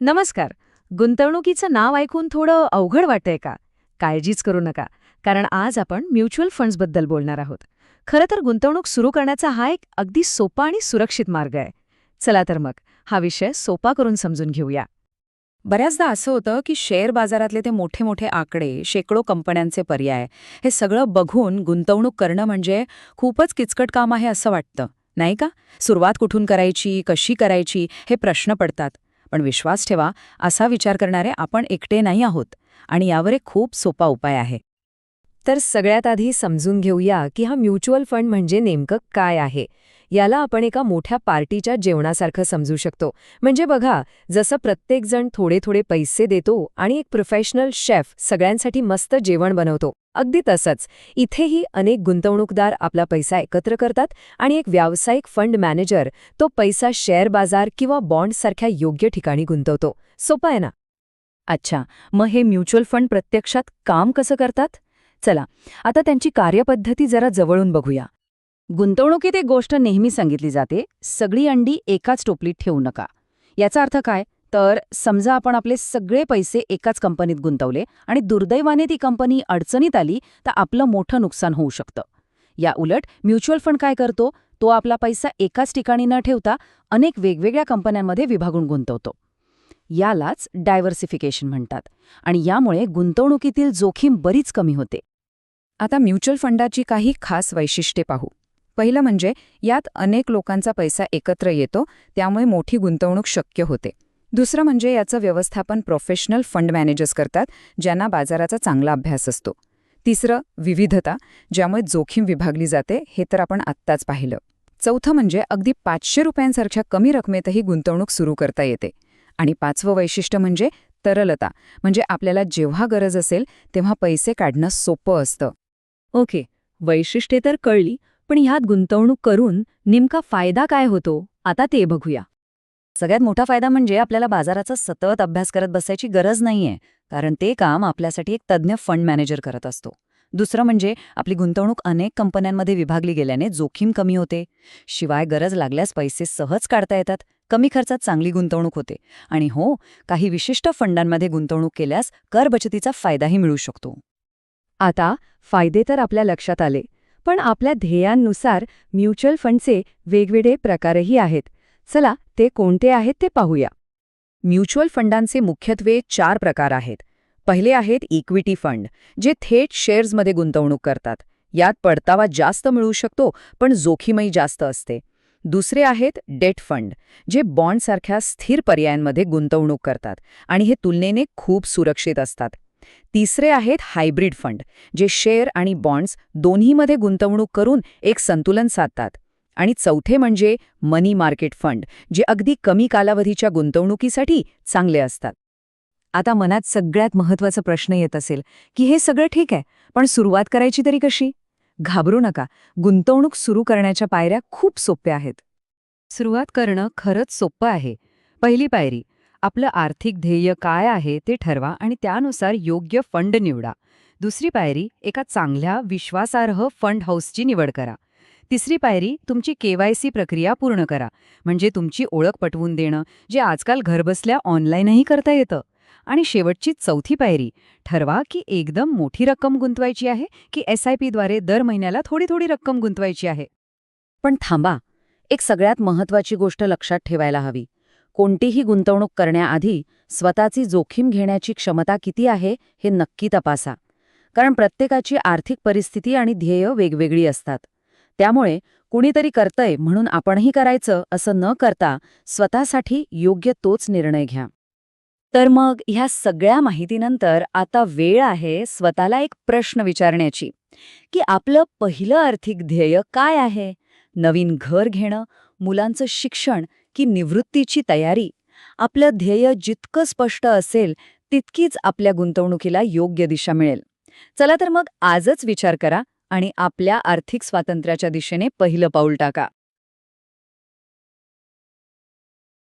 नमस्कार. गुंतवणुकीचं नाव ऐकून थोडं अवघड वाटतंय का? काळजीच करू नका, कारण आज आपण म्युच्युअल फंड्सबद्दल बोलणार आहोत. खरं तर गुंतवणूक सुरू करण्याचा हा एक अगदी सोपा आणि सुरक्षित मार्ग आहे. चला तर मग हा विषय सोपा करून समजून घेऊया. बऱ्याचदा असं होतं की शेअर बाजारातले ते मोठे मोठे आकडे, शेकडो कंपन्यांचे पर्याय, हे सगळं बघून गुंतवणूक करणं म्हणजे खूपच किचकट काम आहे असं वाटतं, नाही का? सुरुवात कुठून करायची, कशी करायची, हे प्रश्न पडतात. पण विश्वास ठेवा, असा विचार करणारे आपण एकटे नाही आहोत आणि यावर एक खूप सोपा उपाय आहे. तर सगळ्यात आधी समजून घेऊया की हा म्युच्युअल फंड म्हणजे नेमकं काय आहे. याला आपण एका मोठ्या पार्टीच्या जेवणासारखं समजू शकतो. म्हणजे बघा, जसं प्रत्येकजण थोडे थोडे पैसे देतो आणि एक प्रोफेशनल शेफ सगळ्यांसाठी मस्त जेवण बनवतो, अगदी तसंच इथेही अनेक गुंतवणूकदार आपला पैसा एकत्र करतात आणि एक व्यावसायिक फंड मॅनेजर तो पैसा शेअर बाजार किंवा बॉन्डसारख्या योग्य ठिकाणी गुंतवतो. सोपं आहे ना? अच्छा, मग हे म्युच्युअल फंड प्रत्यक्षात काम कसं करतात? चला, आता त्यांची कार्यपद्धती जरा जवळून बघूया. गुंतवणुकीत एक गोष्ट नेहमी सांगितली जाते, सगळी अंडी एकाच टोपलीत ठेवू नका. याचा अर्थ काय? तर समजा आपण आपले सगळे पैसे एकाच कंपनीत गुंतवले आणि दुर्दैवाने ती कंपनी अडचणीत आली तर आपलं मोठं नुकसान होऊ शकतं. या उलट म्युच्युअल फंड काय करतो? तो आपला पैसा एकाच ठिकाणी न ठेवता अनेक वेगवेगळ्या कंपन्यांमध्ये विभागून गुंतवतो. यालाच डायव्हर्सिफिकेशन म्हणतात आणि यामुळे गुंतवणुकीतील जोखीम बरीच कमी होते. आता म्युच्युअल फंडाची काही खास वैशिष्ट्ये पाहू. पहिलं म्हणजे यात अनेक लोकांचा पैसा एकत्र येतो, त्यामुळे मोठी गुंतवणूक शक्य होते. दुसरं म्हणजे याचं व्यवस्थापन प्रोफेशनल फंड मॅनेजर्स करतात, ज्यांना बाजाराचा चांगला अभ्यास असतो. तिसरं, विविधता, ज्यामुळे जोखीम विभागली जाते, हे तर आपण आत्ताच पाहिलं. चौथं म्हणजे अगदी 500 रुपयांसारख्या कमी रकमेतही गुंतवणूक सुरू करता येते. आणि पाचवं वैशिष्ट्य म्हणजे तरलता, म्हणजे आपल्याला जेव्हा गरज असेल तेव्हा पैसे काढणं सोपं असतं. ओके, वैशिष्ट्ये तर कळली, पण ह्यात गुंतवणूक करून नेमका फायदा काय होतो आता ते बघूया. सगळ्यात मोठा फायदा म्हणजे आपल्याला बाजाराचा सतत अभ्यास करत बसायची गरज नाहीये, कारण ते काम आपल्यासाठी एक तज्ज्ञ फंड मॅनेजर करत असतो. दुसरं म्हणजे आपली गुंतवणूक अनेक कंपन्यांमध्ये विभागली गेल्याने जोखीम कमी होते. शिवाय गरज लागल्यास पैसे सहज काढता येतात, कमी खर्चात चांगली गुंतवणूक होते. आणि हो, काही विशिष्ट फंडांमध्ये गुंतवणूक केल्यास कर बचतीचा फायदाही मिळू शकतो. आता फायदे तर आपल्या लक्षात आले, पण आपल्या ध्येयांनुसार म्युच्युअल फंडचे वेगवेगळे प्रकारही आहेत. चला ते कोणते आहेत ते पाहूया. म्युच्युअल फंडांचे मुख्यत्वे 4 प्रकार आहेत. पहिले आहेत इक्विटी फंड, जे थेट शेअर्समध्ये गुंतवणूक करतात. यात परतावा जास्त मिळू शकतो, पण जोखीमही जास्त असते. दुसरे आहेत डेट फंड, जे बॉन्डसारख्या स्थिर पर्यायांमध्ये गुंतवणूक करतात आणि हे तुलनेने खूप सुरक्षित असतात. तिसरे आहेत हायब्रिड फंड, जे शेअर आणि बॉन्ड्स दोन्हीमध्ये गुंतवणूक करून एक संतुलन साधतात. आणि चौथे म्हणजे मनी मार्केट फंड, जे अगदी कमी कालावधीच्या गुंतवणुकीसाठी चांगले असतात. आता मनात सगळ्यात महत्त्वाचा प्रश्न येत असेल की हे सगळं ठीक आहे, पण सुरुवात करायची तरी कशी? घाबरू नका, गुंतवणूक सुरू करण्याच्या पायऱ्या खूप सोप्या आहेत. सुरुवात करणं खरंच सोपं आहे. पहिली पायरी, आपलं आर्थिक ध्येय काय आहे ते ठरवा आणि त्यानुसार योग्य फंड निवडा. दुसरी पायरी, एका चांगल्या विश्वासार्ह फंड हाऊसची निवड करा. तिसरी पायरी, तुमची KYC प्रक्रिया पूर्ण करा, म्हणजे तुमची ओळख पटवून देणं, जे आजकाल घरबसल्या ऑनलाईनही करता येतं. आणि शेवटची चौथी पायरी, ठरवा की एकदम मोठी रक्कम गुंतवायची आहे की SIP द्वारे दर महिन्याला थोडी थोडी रक्कम गुंतवायची आहे. पण थांबा, एक सगळ्यात महत्त्वाची गोष्ट लक्षात ठेवायला हवी. कोणतीही गुंतवणूक करण्याआधी स्वतःची जोखीम घेण्याची क्षमता किती आहे हे नक्की तपासा. कारण प्रत्येकाची आर्थिक परिस्थिती आणि ध्येय वेगवेगळी असतात. त्यामुळे कुणीतरी करतंय म्हणून आपणही करायचं असं न करता स्वतःसाठी योग्य तोच निर्णय घ्या. तर मग ह्या सगळ्या माहितीनंतर आता वेळ आहे स्वतःला एक प्रश्न विचारण्याची, की आपलं पहिलं आर्थिक ध्येय काय आहे? नवीन घर घेणं, मुलांचं शिक्षण की निवृत्तीची तयारी? आपलं ध्येय जितकं स्पष्ट असेल तितकीच आपल्या गुंतवणुकीला योग्य दिशा मिळेल. चला तर मग आजच विचार करा आणि आपल्या आर्थिक स्वातंत्र्याच्या दिशेने पहिलं पाऊल टाका.